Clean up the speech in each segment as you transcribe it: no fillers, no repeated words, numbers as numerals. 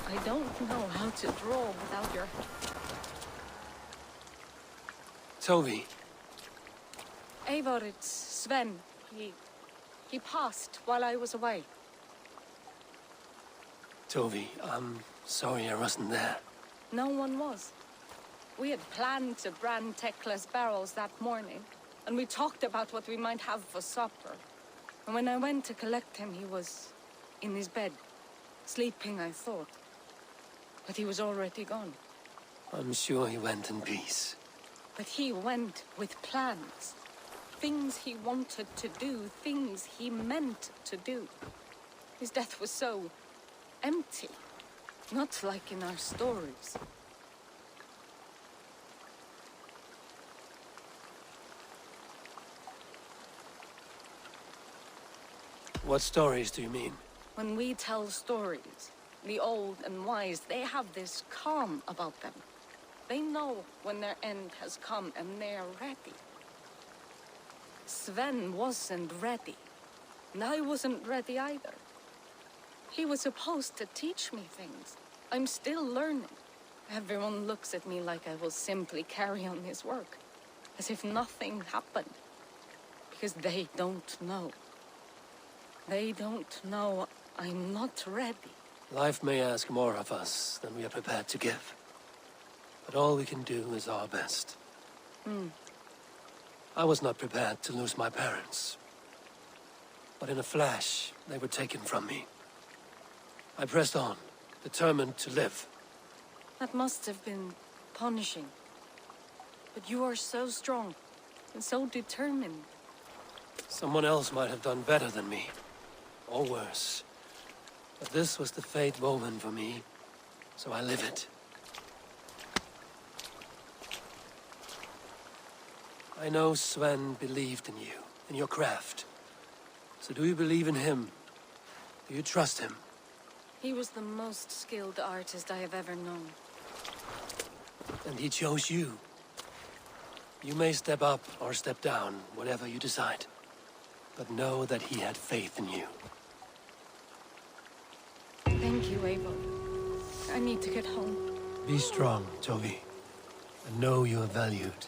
I don't know how to draw without your... Toby. Eivor, it's Sven. He passed while I was away. Toby, I'm sorry I wasn't there. No one was. We had planned to brand Tekla's barrels that morning, and we talked about what we might have for supper. And when I went to collect him, he was in his bed, sleeping, I thought. But he was already gone. I'm sure he went in peace. But he went with plans. Things he wanted to do, things he meant to do. His death was so empty, not like in our stories. What stories do you mean? When we tell stories, the old and wise, they have this calm about them. They know when their end has come and they're ready. Sven wasn't ready, and I wasn't ready either. He was supposed to teach me things. I'm still learning. Everyone looks at me like I will simply carry on his work, as if nothing happened, because they don't know. They don't know I'm not ready. Life may ask more of us than we are prepared to give. But all we can do is our best. I was not prepared to lose my parents. But in a flash, they were taken from me. I pressed on, determined to live. That must have been punishing. But you are so strong and so determined. Someone else might have done better than me. Or worse. But this was the fate woven for me, so I live it. I know Sven believed in you, in your craft. So do you believe in him? Do you trust him? He was the most skilled artist I have ever known. And he chose you. You may step up or step down, whatever you decide. But know that he had faith in you. Thank you, Eivor. I need to get home. Be strong, Toby. And know you are valued.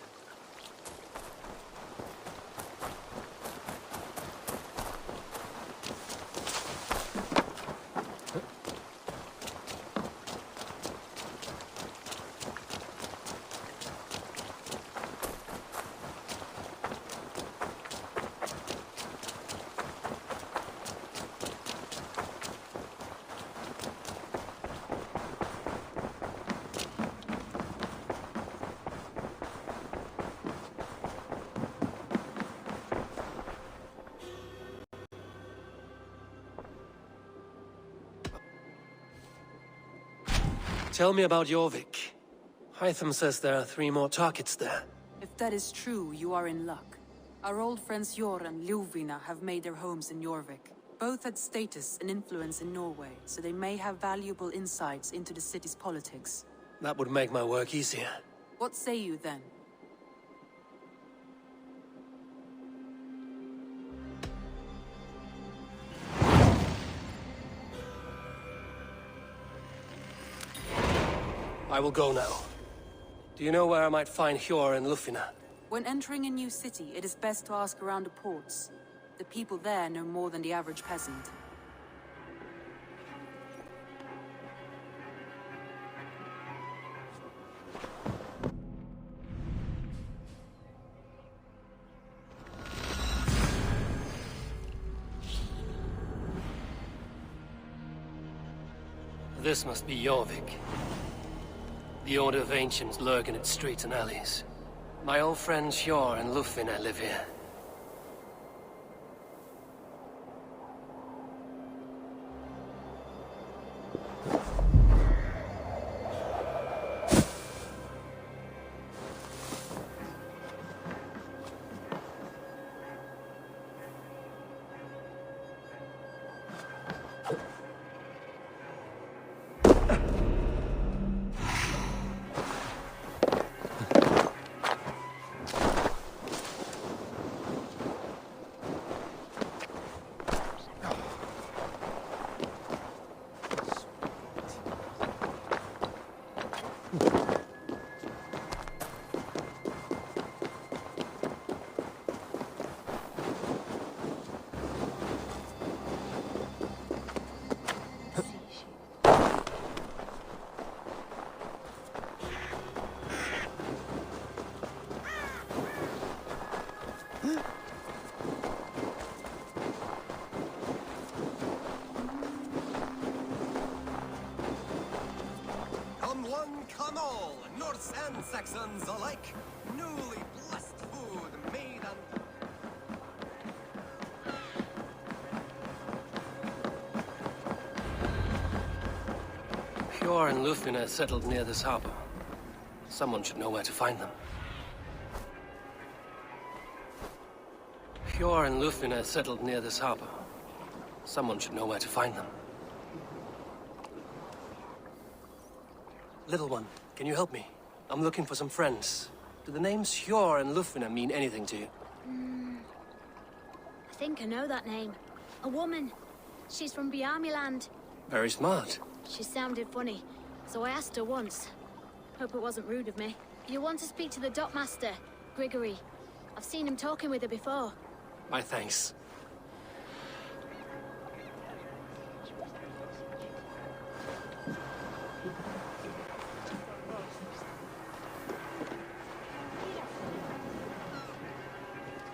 Tell me about Jorvik. Hytham says there are 3 more targets there. If that is true, you are in luck. Our old friends Jor and Ljuvina have made their homes in Jorvik. Both had status and influence in Norway, so they may have valuable insights into the city's politics. That would make my work easier. What say you then? I will go now. Do you know where I might find Hjor and Ljufina? When entering a new city, it is best to ask around the ports. The people there know more than the average peasant. This must be Jorvik. The Order of Ancients lurk in its streets and alleys. My old friends Hjor and Ljufina live here. on all, Norse and Saxons alike. Newly blessed food made on... Hjor and Lufina settled near this harbor. Someone should know where to find them. Hjor and Lufina settled near this harbor. Someone should know where to find them. Little one, can you help me? I'm looking for some friends. Do the names Hjor and Lufina mean anything to you? I think I know that name. A woman. She's from Bjarmiland. Very smart. She sounded funny, so I asked her once. Hope it wasn't rude of me. You want to speak to the dockmaster, Grigory. I've seen him talking with her before. My thanks.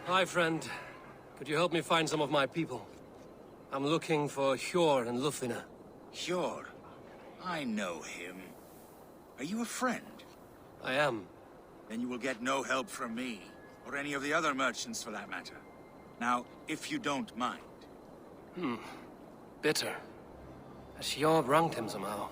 Hi, friend. Could you help me find some of my people? I'm looking for Hjor and Lufina. Hjor? I know him. Are you a friend? I am. Then you will get no help from me, or any of the other merchants for that matter. Now, if you don't mind. Bitter. Has Hjor wronged him somehow?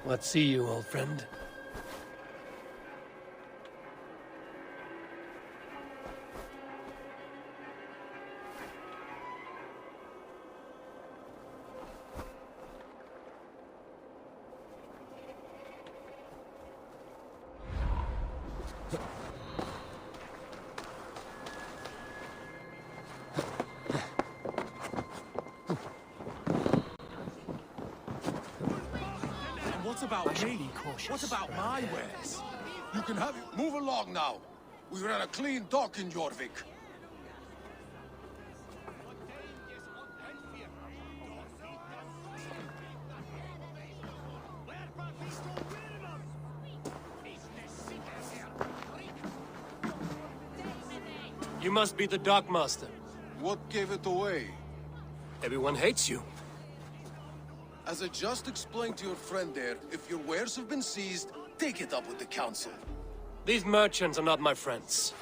What see you, old friend? What about me? What about my wares? You can have it. Move along now. We ran a clean dock in Jorvik. You must be the dockmaster. What gave it away? Everyone hates you. As I just explained to your friend there, if your wares have been seized, take it up with the council. These merchants are not my friends,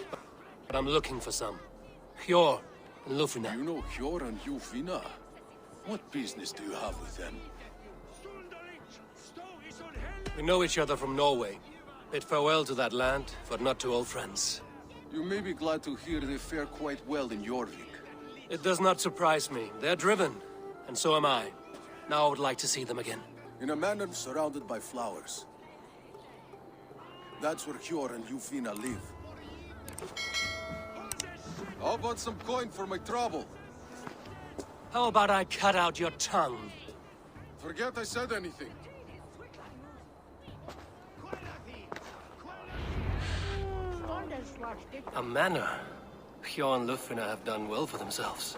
but I'm looking for some. Hjor and Lufina. You know Hjor and Lufina? What business do you have with them? We know each other from Norway. Bid farewell to that land, but not to old friends. You may be glad to hear they fare quite well in Jorvik. It does not surprise me. They're driven, and so am I. Now I would like to see them again. In a manor surrounded by flowers. That's where Hjor and Lufina live. How about some coin for my trouble? How about I cut out your tongue? Forget I said anything. A manor. Hjor and Lufina have done well for themselves.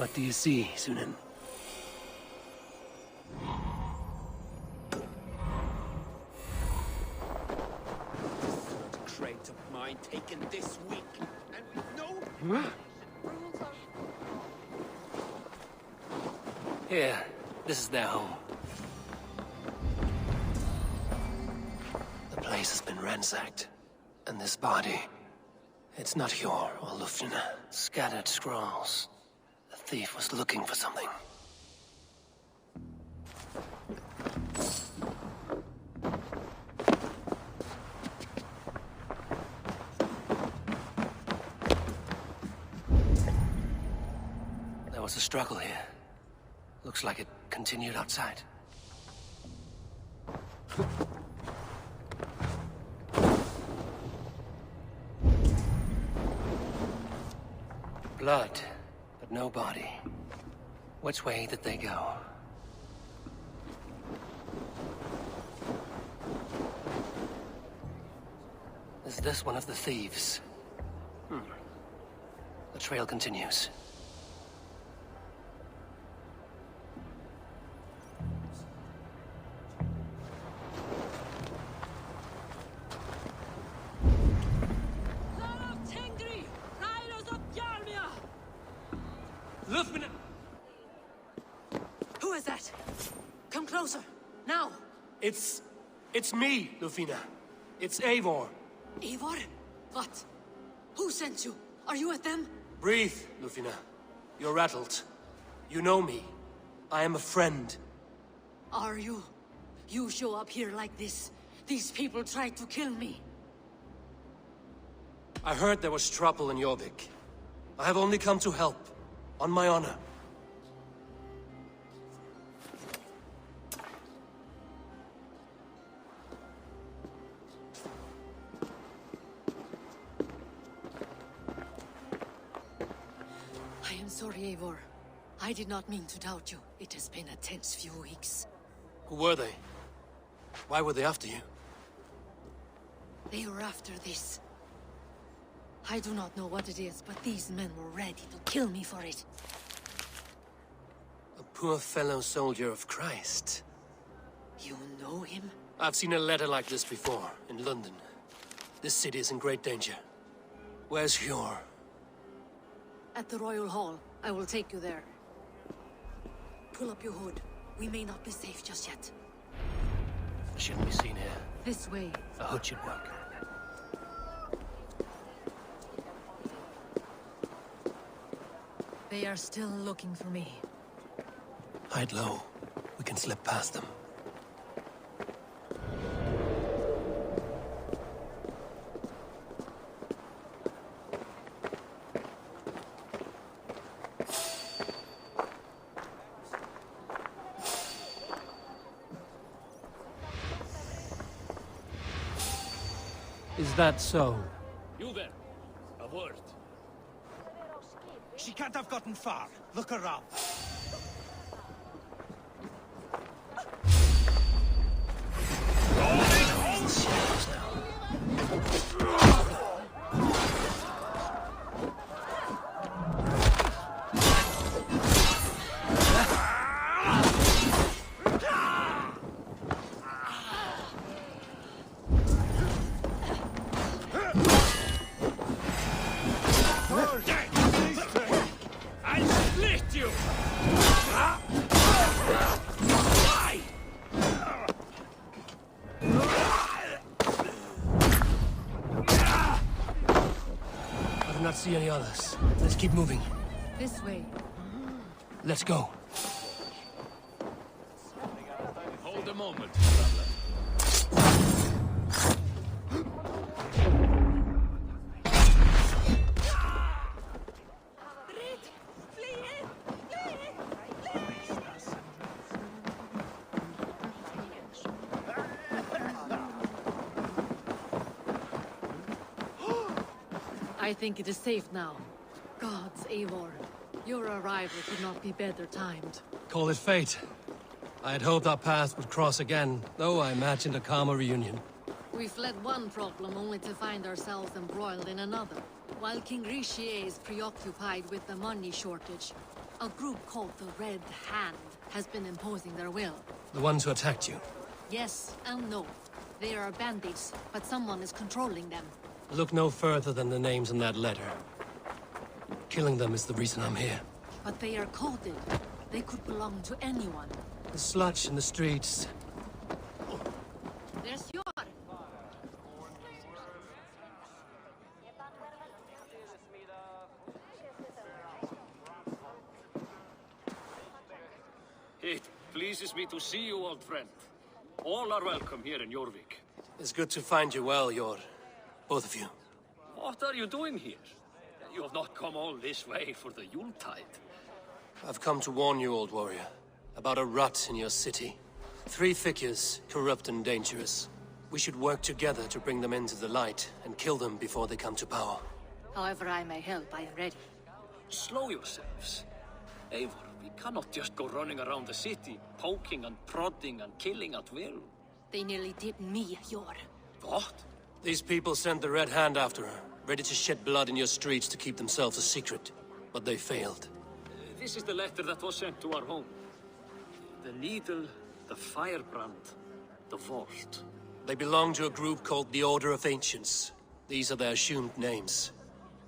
What do you see, Sunan? Crate of mine taken this week, and with no... Here, this is their home. The place has been ransacked, and this body, it's not Hjor or Lufna. Scattered scrolls. The thief was looking for something. There was a struggle here. Looks like it continued outside. Blood, but no body. Which way did they go? Is this one of the thieves? The trail continues. Who is that? Come closer, now! It's me, Lufina. It's Eivor. Eivor? What? Who sent you? Are you with them? Breathe, Lufina. You're rattled. You know me. I am a friend. Are you? You show up here like this. These people tried to kill me. I heard there was trouble in Jorvik. I have only come to help. On my honor. I am sorry, Eivor. I did not mean to doubt you. It has been a tense few weeks. Who were they? Why were they after you? They were after this. I do not know what it is, but these men were ready to kill me for it. A poor fellow soldier of Christ. You know him? I've seen a letter like this before, in London. This city is in great danger. Where's Hjor? At the Royal Hall. I will take you there. Pull up your hood. We may not be safe just yet. Shouldn't be seen here. This way. A hood should work. They are still looking for me. Hide low. We can slip past them. Is that so? You there. A word. She can't have gotten far. Look around. See any others. Let's keep moving. This way. Let's go. Hold a moment. I think it is safe now. Gods, Eivor. Your arrival could not be better timed. Call it fate. I had hoped our paths would cross again, though I imagined a calmer reunion. We fled one problem only to find ourselves embroiled in another. While King Rishi is preoccupied with the money shortage, A group called the Red Hand has been imposing their will. The ones who attacked you? Yes and no. They are bandits, but someone is controlling them. Look no further than the names in that letter. Killing them is the reason I'm here. But they are coded. They could belong to anyone. The sludge in the streets. There's your... It pleases me to see you, old friend. All are welcome here in Jorvik. It's good to find you well, Yor. Both of you. What are you doing here? You have not come all this way for the Yuletide. I've come to warn you, old warrior, about a rot in your city. 3 figures, corrupt and dangerous. We should work together to bring them into the light and kill them before they come to power. However I may help, I am ready. Slow yourselves. Eivor, we cannot just go running around the city, poking and prodding and killing at will. They nearly did me, Yor. What? These people sent the Red Hand after her, ready to shed blood in your streets to keep themselves a secret. But they failed. This is the letter that was sent to our home. The needle, the firebrand, the vault. They belong to a group called the Order of Ancients. These are their assumed names.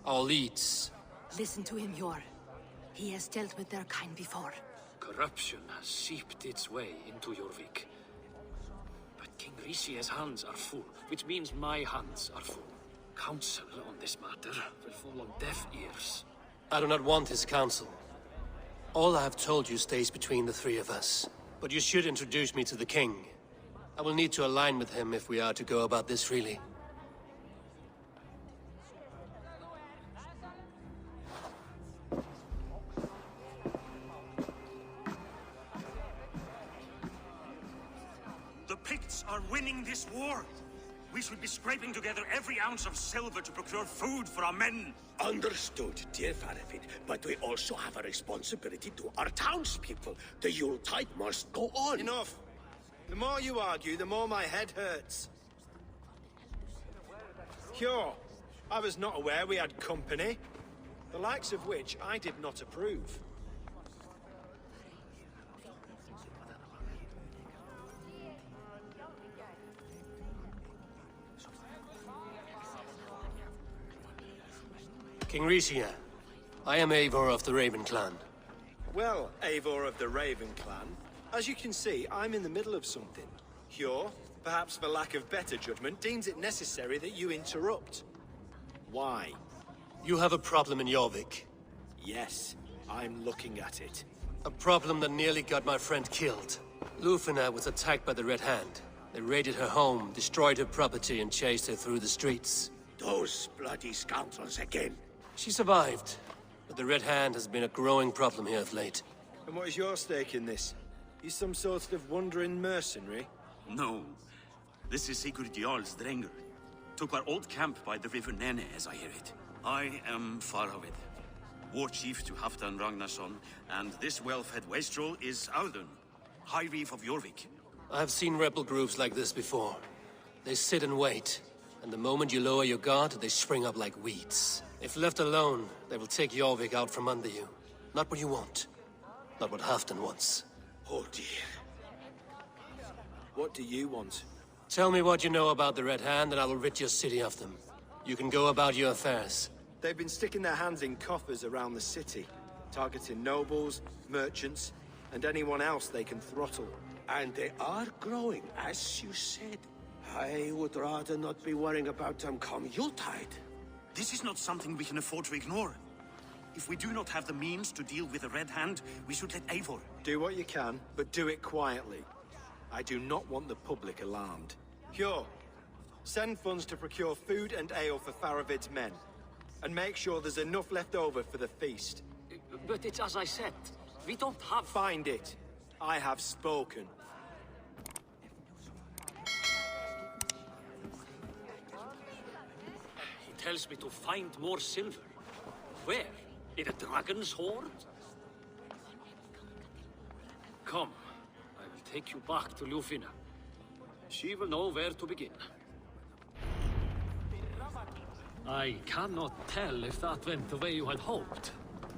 Our leads. Listen to him, Yor. He has dealt with their kind before. Corruption has seeped its way into Jorvik. But King Risia's hands are full, which means my hands are full. Counsel on this matter will fall on deaf ears. I do not want his counsel. All I have told you stays between the 3 of us. But you should introduce me to the king. I will need to align with him if we are to go about this freely. The Picts are winning this war. We should be scraping together every ounce of silver to procure food for our men. Understood, dear Faravid, but we also have a responsibility to our townspeople. The Yuletide must go on. Enough! The more you argue, the more my head hurts. Sure, I was not aware we had company, the likes of which I did not approve. King Risia, I am Eivor of the Raven Clan. Well, Eivor of the Raven Clan, as you can see, I'm in the middle of something. Hjor, perhaps for lack of better judgment, deems it necessary that you interrupt. Why? You have a problem in Jorvik. Yes, I'm looking at it. A problem that nearly got my friend killed. Lufina was attacked by the Red Hand. They raided her home, destroyed her property, and chased her through the streets. Those bloody scoundrels again. She survived, but the Red Hand has been a growing problem here of late. And what is your stake in this? You some sort of wandering mercenary? No. This is Sigurd Jarl's Drenger. Took our old camp by the river Nene, as I hear it. I am Faravid, war chief to Halfdan Ragnarsson, and this well-fed wastrel is Audun, High Reef of Jorvik. I have seen rebel groups like this before. They sit and wait, and the moment you lower your guard, they spring up like weeds. If left alone, they will take Jorvik out from under you. Not what you want. Not what Halfdan wants. Oh dear. What do you want? Tell me what you know about the Red Hand, and I will rid your city of them. You can go about your affairs. They've been sticking their hands in coffers around the city, targeting nobles, merchants, and anyone else they can throttle. And they are growing, as you said. I would rather not be worrying about them come Yuletide. This is not something we can afford to ignore. If we do not have the means to deal with the Red Hand, we should let Eivor. Do what you can, but do it quietly. I do not want the public alarmed. Hjor, send funds to procure food and ale for Faravid's men. And make sure there's enough left over for the feast. But it's as I said, we don't have... Find it. I have spoken. He tells me to find more silver. Where? In a dragon's hoard? Come, I will take you back to Lufina. She will know where to begin. I cannot tell if that went the way you had hoped.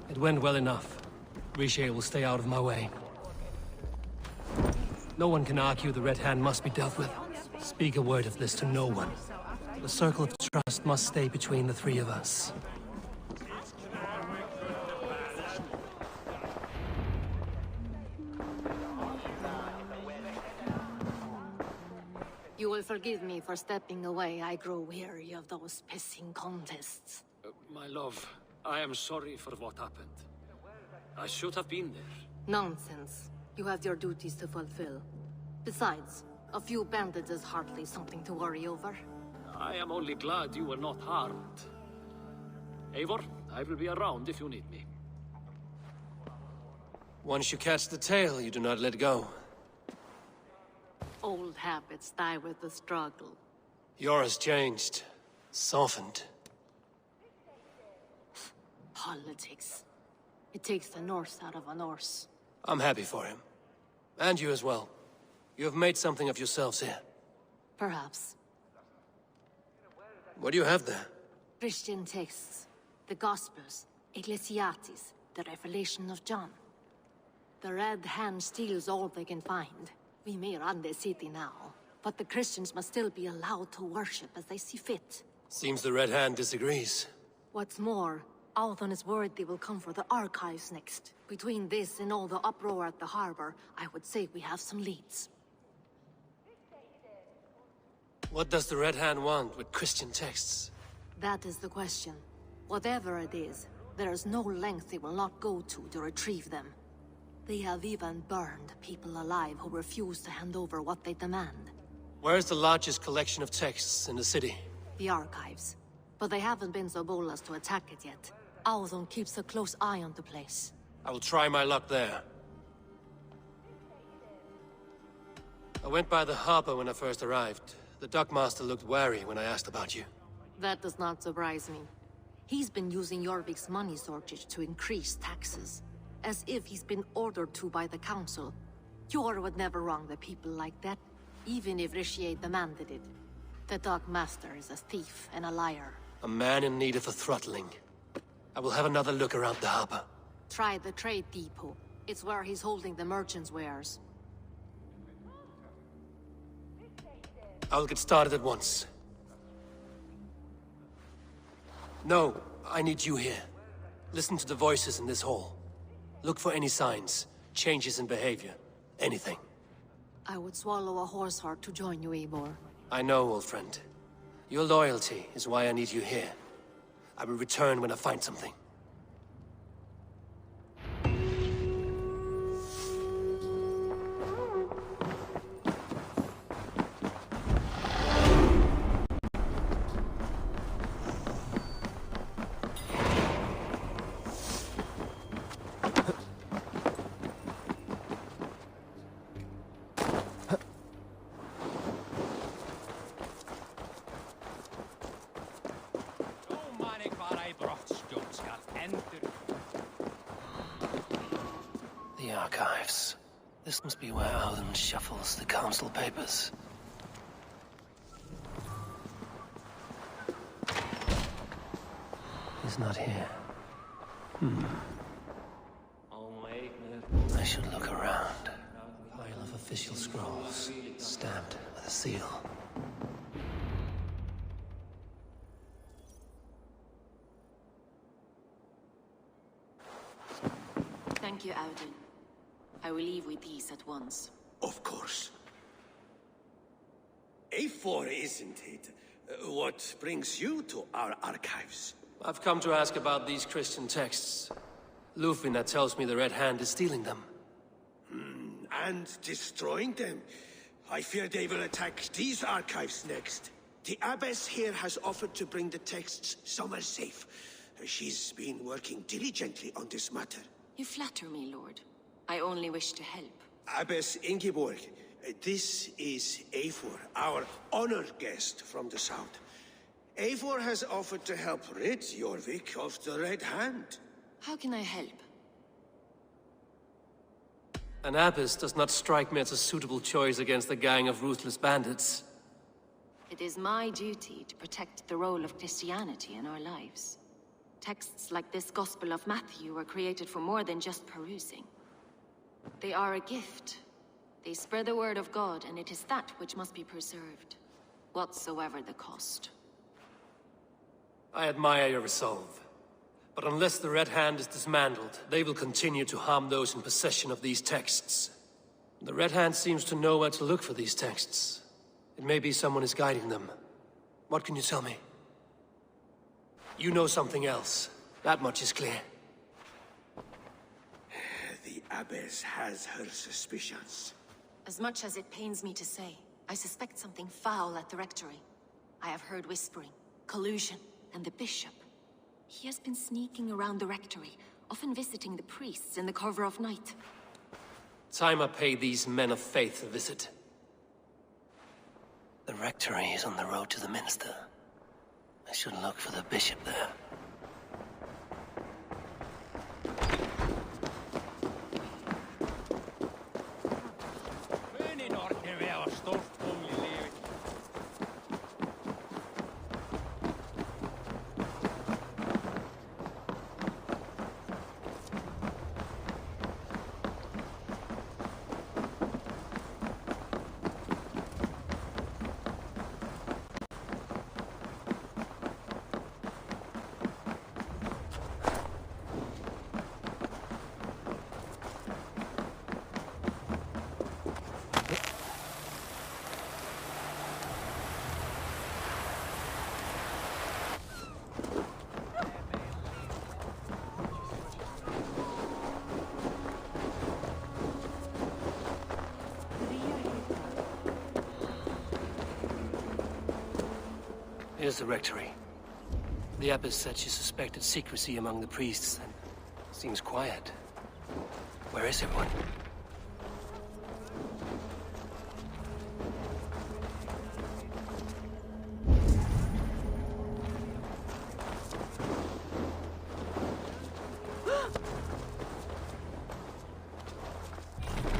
It went well enough. Riche will stay out of my way. No one can argue the Red Hand must be dealt with. Speak a word of this to no one. The circle of trust must stay between the three of us. You will forgive me for stepping away. I grow weary of those pissing contests. My love, I am sorry for what happened. I should have been there. Nonsense. You have your duties to fulfill. Besides, a few bandits is hardly something to worry over. I am only glad you were not harmed. Eivor, I will be around if you need me. Once you catch the tail, you do not let go. Old habits die with the struggle. Yours changed. Softened. Politics. It takes the Norse out of a Norse. I'm happy for him. And you as well. You have made something of yourselves here. Perhaps. What do you have there? Christian texts. The Gospels. Ecclesiastes. The Revelation of John. The Red Hand steals all they can find. We may run the city now, but the Christians must still be allowed to worship as they see fit. Seems the Red Hand disagrees. What's more, Althon is worried they will come for the archives next. Between this and all the uproar at the harbor, I would say we have some leads. What does the Red Hand want with Christian texts? That is the question. Whatever it is, there is no length they will not go to retrieve them. They have even burned people alive who refuse to hand over what they demand. Where's the largest collection of texts in the city? The archives. But they haven't been so bold as to attack it yet. Althon keeps a close eye on the place. I will try my luck there. I went by the harbor when I first arrived. The dockmaster looked wary when I asked about you. That does not surprise me. He's been using Jorvik's money shortage to increase taxes. As if he's been ordered to by the council. Jor would never wrong the people like that, even if Riche demanded it. The dockmaster is a thief and a liar. A man in need of a throttling. I will have another look around the harbor. Try the trade depot. It's where he's holding the merchants' wares. I will get started at once. No, I need you here. Listen to the voices in this hall. Look for any signs, changes in behavior, anything. I would swallow a horse heart to join you, Eivor. I know, old friend. Your loyalty is why I need you here. I will return when I find something. The archives. This must be where Alden shuffles the council papers. He's not here. I should look around. Pile of official scrolls, stamped with a seal. Thank you, Auden. I will leave with these at once. Of course. A4, isn't it? What brings you to our archives? I've come to ask about these Christian texts. Lufina tells me the Red Hand is stealing them. And destroying them. I fear they will attack these archives next. The abbess here has offered to bring the texts somewhere safe. She's been working diligently on this matter. You flatter me, Lord. I only wish to help. Abbess Ingeborg, this is Eivor, our honored guest from the south. Eivor has offered to help rid Jorvik of the Red Hand. How can I help? An abbess does not strike me as a suitable choice against a gang of ruthless bandits. It is my duty to protect the role of Christianity in our lives. Texts like this Gospel of Matthew were created for more than just perusing. They are a gift. They spread the word of God, and it is that which must be preserved, whatsoever the cost. I admire your resolve. But unless the Red Hand is dismantled, they will continue to harm those in possession of these texts. The Red Hand seems to know where to look for these texts. It may be someone is guiding them. What can you tell me? You know something else. That much is clear. The Abbess has her suspicions. As much as it pains me to say, I suspect something foul at the rectory. I have heard whispering, collusion, and the bishop. He has been sneaking around the rectory, often visiting the priests in the cover of night. Time I pay these men of faith a visit. The rectory is on the road to the minster. I should look for the bishop there. Here's the rectory. The abbess said she suspected secrecy among the priests, and seems quiet. Where is everyone?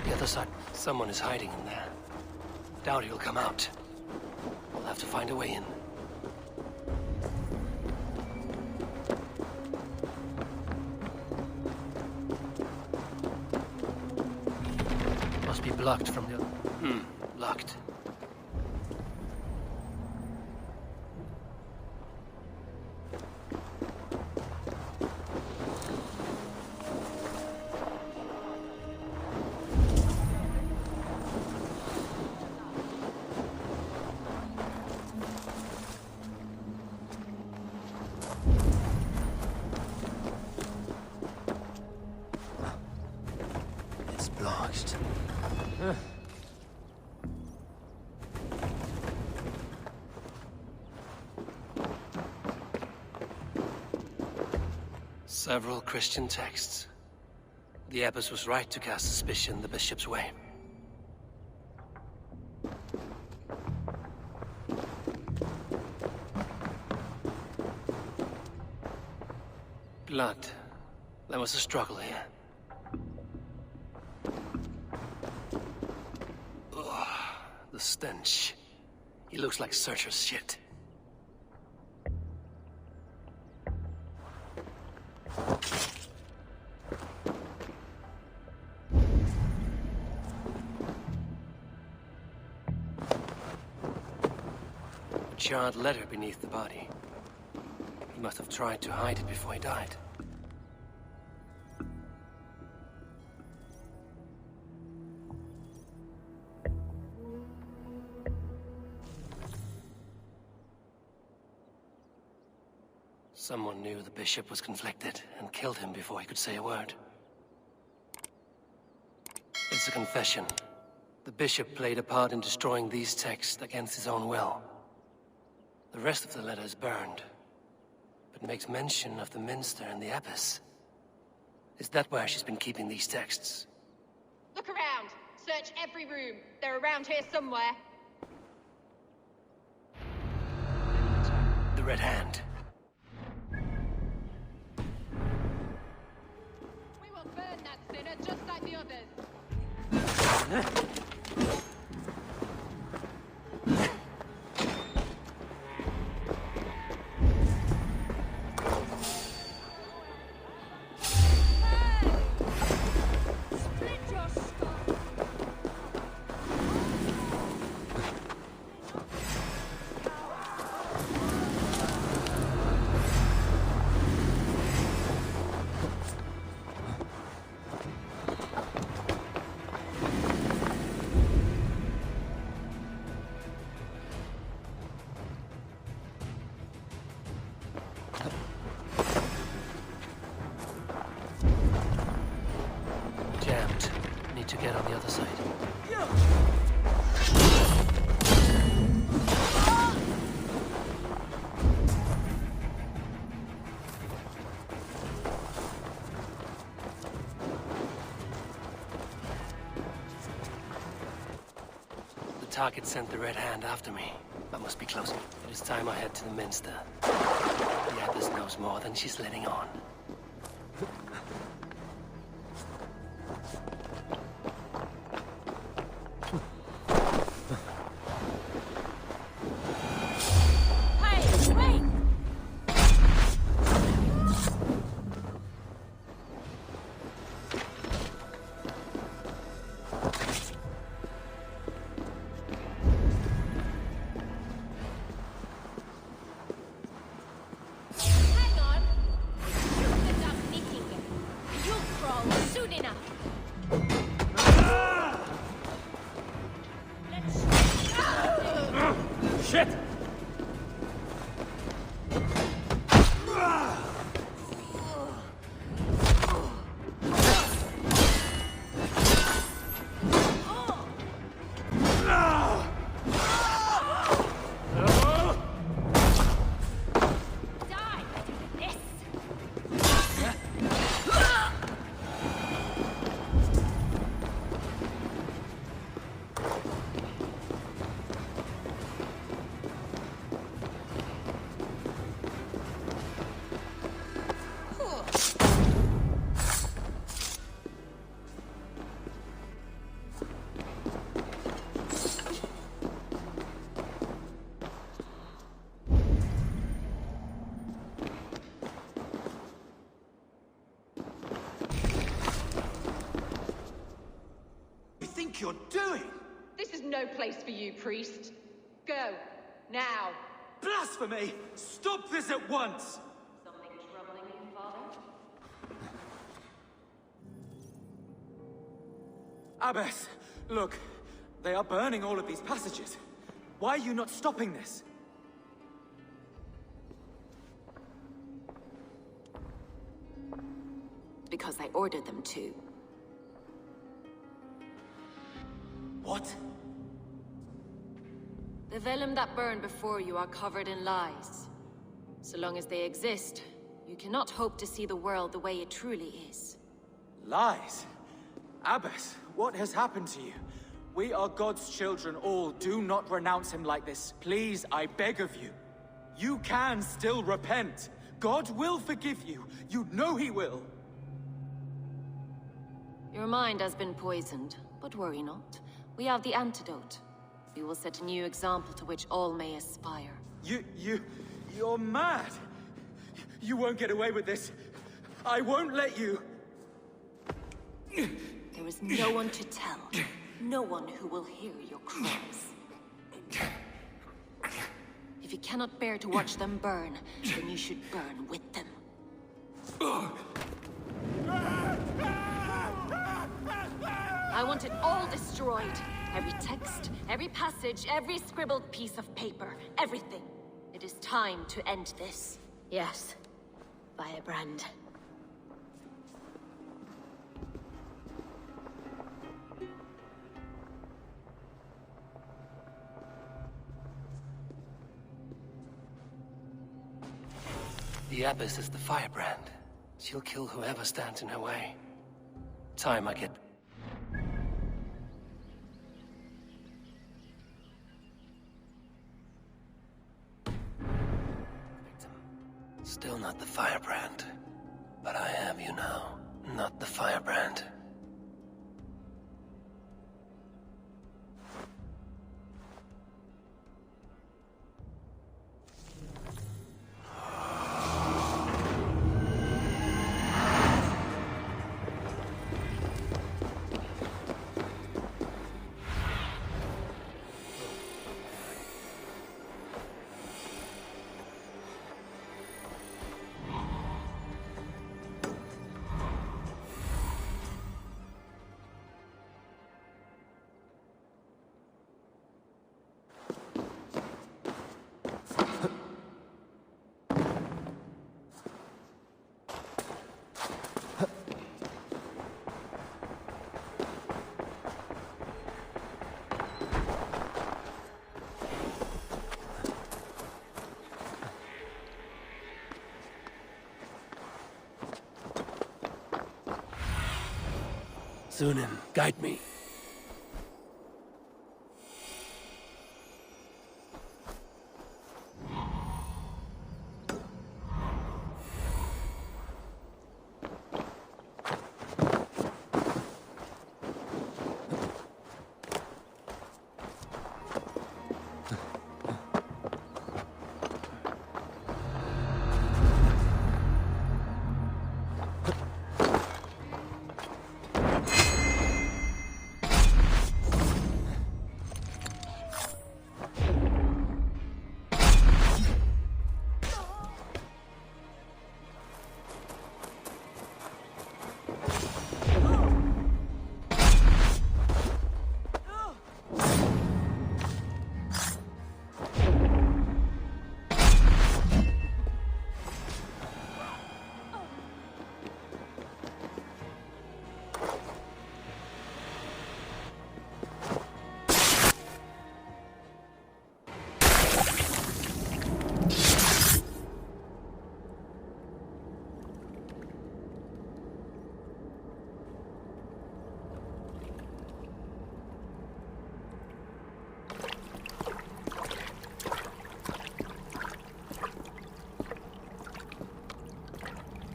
The other side. Someone is hiding in there. Doubt he'll come out. We'll have to find a way in. Locked from the... locked. It's blocked. Several Christian texts. The abbess was right to cast suspicion the bishop's way. Blood. There was a struggle here. Ugh, the stench. He looks like Searcher's shit. Charred letter beneath the body. He must have tried to hide it before he died. Someone knew the bishop was conflicted and killed him before he could say a word. It's a confession. The bishop played a part in destroying these texts against his own will. The rest of the letter is burned, but makes mention of the minster and the abbess. Is that where she's been keeping these texts? Look around. Search every room. They're around here somewhere. The Red Hand. We will burn that sinner just like the others. need to get on the other side. The target sent the Red Hand after me. I must be close. It is time I head to the Minster. The Abbess knows more than she's letting on. Shit! You're doing? This is no place for you, priest. Go, now. Blasphemy! Stop this at once! Something troubling you, Father? Abbess, look. They are burning all of these passages. Why are you not stopping this? Because I ordered them to. What? The vellum that burn before you are covered in lies. So long as they exist, you cannot hope to see the world the way it truly is. Lies? Abbess, what has happened to you? We are God's children all. Do not renounce him like this. Please, I beg of you. You can still repent. God will forgive you. You know he will. Your mind has been poisoned, but worry not. We have the antidote. We will set a new example to which all may aspire. You're mad! You won't get away with this. I won't let you. There is no one to tell. No one who will hear your cries. If you cannot bear to watch them burn, then you should burn with them. I want it all destroyed. Every text, every passage, every scribbled piece of paper, everything. It is time to end this. Yes. Firebrand. The Abbess is the firebrand. She'll kill whoever stands in her way. Time I get... Still not the firebrand. But I have you now. Not the firebrand. Zunin, guide me.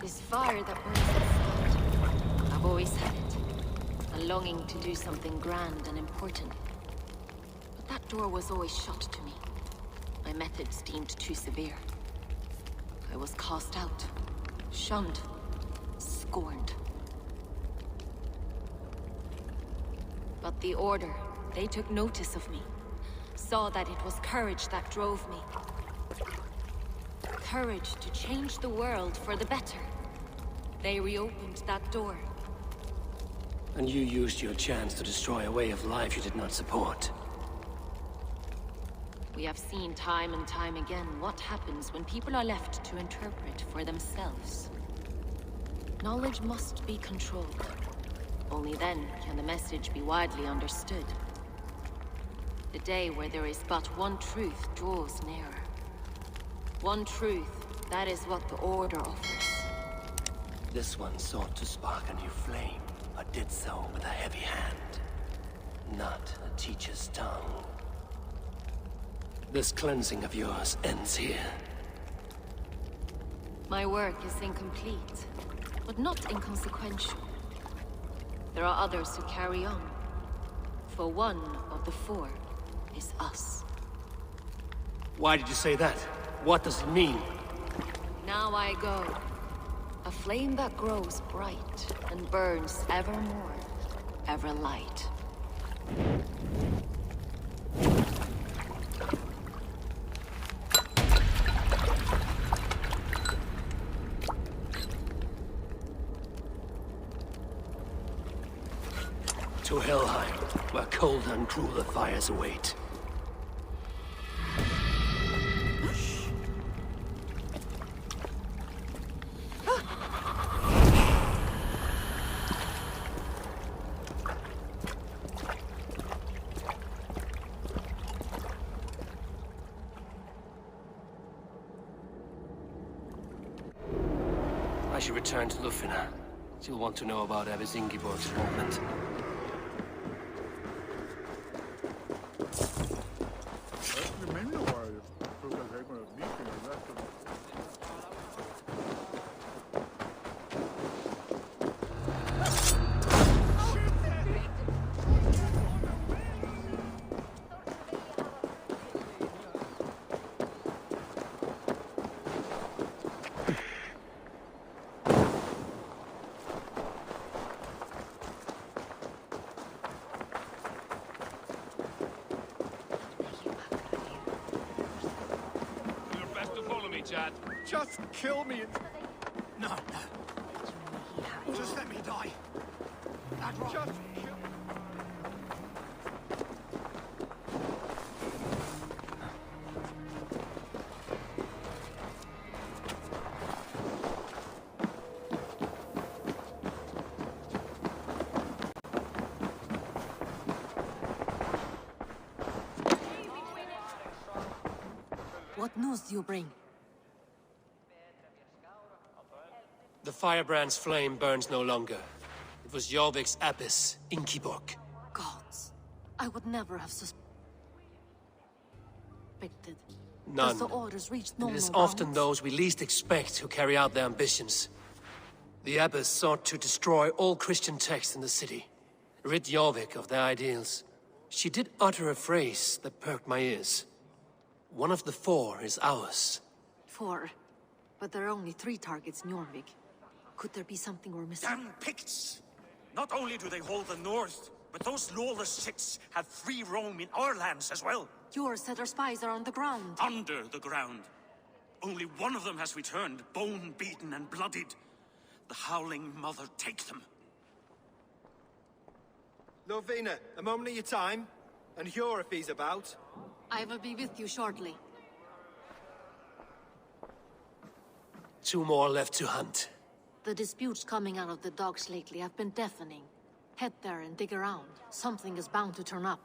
This fire that burns inside. I've always had it. A longing to do something grand and important. But that door was always shut to me. My methods deemed too severe. I was cast out, shunned, scorned. But the Order, they took notice of me. Saw that it was courage that drove me. Courage to change the world for the better. They reopened that door. And you used your chance to destroy a way of life you did not support. We have seen time and time again what happens when people are left to interpret for themselves. Knowledge must be controlled. Only then can the message be widely understood. The day where there is but one truth draws nearer. One truth, that is what the Order offers. This one sought to spark a new flame, but did so with a heavy hand, not a teacher's tongue. This cleansing of yours ends here. My work is incomplete, but not inconsequential. There are others who carry on. For one of the four is us. Why did you say that? What does it mean? Now I go. A flame that grows bright and burns ever more, ever light. To Helheim, where cold and crueler fires await. I should return to Lufina. She'll want to know about Abbess Ingeborg's movement. Chad. Just kill me and... No, no. Just let me die. That's right. Just kill... What news do you bring? The firebrand's flame burns no longer. It was Jorvik's abbess, Ingeborg. Gods, I would never have suspected. None. Does the orders reach And it is normal often bounds? those we least expect who carry out their ambitions. The abbess sought to destroy all Christian texts in the city, rid Jorvik of their ideals. She did utter a phrase that perked my ears. One of the 4 is ours. 4? But there are only 3 targets in Jorvik. Could there be something we're missing? Damn Picts! Not only do they hold the north, but those lawless Siths have free roam in our lands as well. Yours said our spies are on the ground. Under the ground. Only one of them has returned, bone-beaten and bloodied. The Howling Mother take them. Lovina, a moment of your time. And Hjor if he's about. I will be with you shortly. 2 more left to hunt. The disputes coming out of the docks lately have been deafening. Head there and dig around. Something is bound to turn up.